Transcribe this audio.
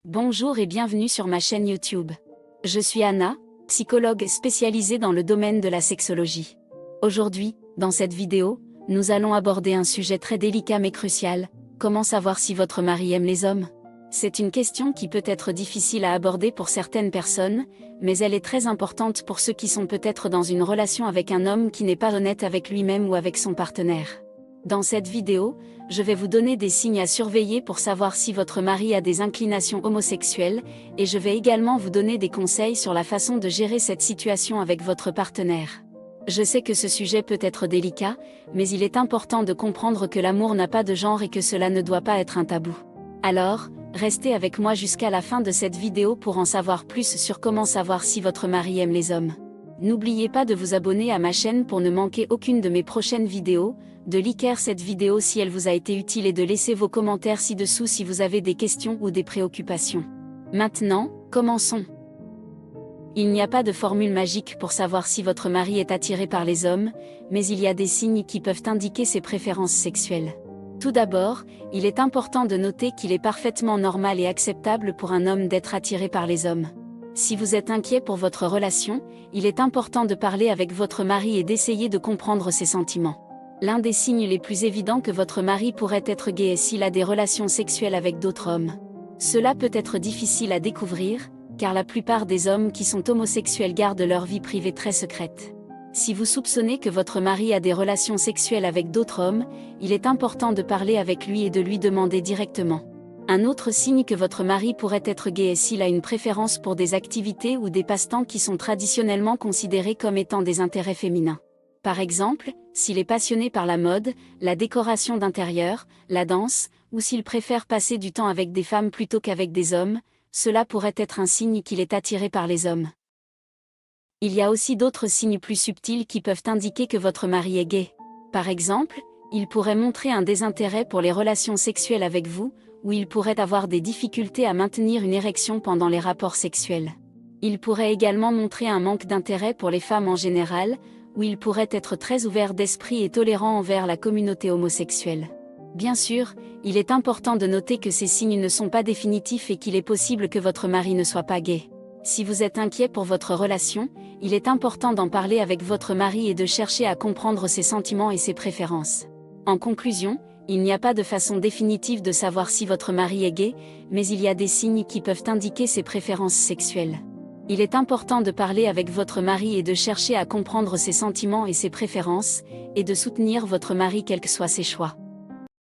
Bonjour et bienvenue sur ma chaîne YouTube. Je suis Anna, psychologue spécialisée dans le domaine de la sexologie. Aujourd'hui, dans cette vidéo, nous allons aborder un sujet très délicat mais crucial: comment savoir si votre mari aime les hommes? C'est une question qui peut être difficile à aborder pour certaines personnes, mais elle est très importante pour ceux qui sont peut-être dans une relation avec un homme qui n'est pas honnête avec lui-même ou avec son partenaire. Dans cette vidéo, je vais vous donner des signes à surveiller pour savoir si votre mari a des inclinations homosexuelles, et je vais également vous donner des conseils sur la façon de gérer cette situation avec votre partenaire. Je sais que ce sujet peut être délicat, mais il est important de comprendre que l'amour n'a pas de genre et que cela ne doit pas être un tabou. Alors, restez avec moi jusqu'à la fin de cette vidéo pour en savoir plus sur comment savoir si votre mari aime les hommes. N'oubliez pas de vous abonner à ma chaîne pour ne manquer aucune de mes prochaines vidéos, de liker cette vidéo si elle vous a été utile et de laisser vos commentaires ci-dessous si vous avez des questions ou des préoccupations. Maintenant, commençons. Il n'y a pas de formule magique pour savoir si votre mari est attiré par les hommes, mais il y a des signes qui peuvent indiquer ses préférences sexuelles. Tout d'abord, il est important de noter qu'il est parfaitement normal et acceptable pour un homme d'être attiré par les hommes. Si vous êtes inquiet pour votre relation, il est important de parler avec votre mari et d'essayer de comprendre ses sentiments. L'un des signes les plus évidents que votre mari pourrait être gay est s'il a des relations sexuelles avec d'autres hommes. Cela peut être difficile à découvrir, car la plupart des hommes qui sont homosexuels gardent leur vie privée très secrète. Si vous soupçonnez que votre mari a des relations sexuelles avec d'autres hommes, il est important de parler avec lui et de lui demander directement. Un autre signe que votre mari pourrait être gay est s'il a une préférence pour des activités ou des passe-temps qui sont traditionnellement considérés comme étant des intérêts féminins. Par exemple, s'il est passionné par la mode, la décoration d'intérieur, la danse, ou s'il préfère passer du temps avec des femmes plutôt qu'avec des hommes, cela pourrait être un signe qu'il est attiré par les hommes. Il y a aussi d'autres signes plus subtils qui peuvent indiquer que votre mari est gay. Par exemple, il pourrait montrer un désintérêt pour les relations sexuelles avec vous, ou il pourrait avoir des difficultés à maintenir une érection pendant les rapports sexuels. Il pourrait également montrer un manque d'intérêt pour les femmes en général, ou il pourrait être très ouvert d'esprit et tolérant envers la communauté homosexuelle. Bien sûr, il est important de noter que ces signes ne sont pas définitifs et qu'il est possible que votre mari ne soit pas gay. Si vous êtes inquiet pour votre relation, il est important d'en parler avec votre mari et de chercher à comprendre ses sentiments et ses préférences. En conclusion, il n'y a pas de façon définitive de savoir si votre mari est gay, mais il y a des signes qui peuvent indiquer ses préférences sexuelles. Il est important de parler avec votre mari et de chercher à comprendre ses sentiments et ses préférences, et de soutenir votre mari quels que soient ses choix.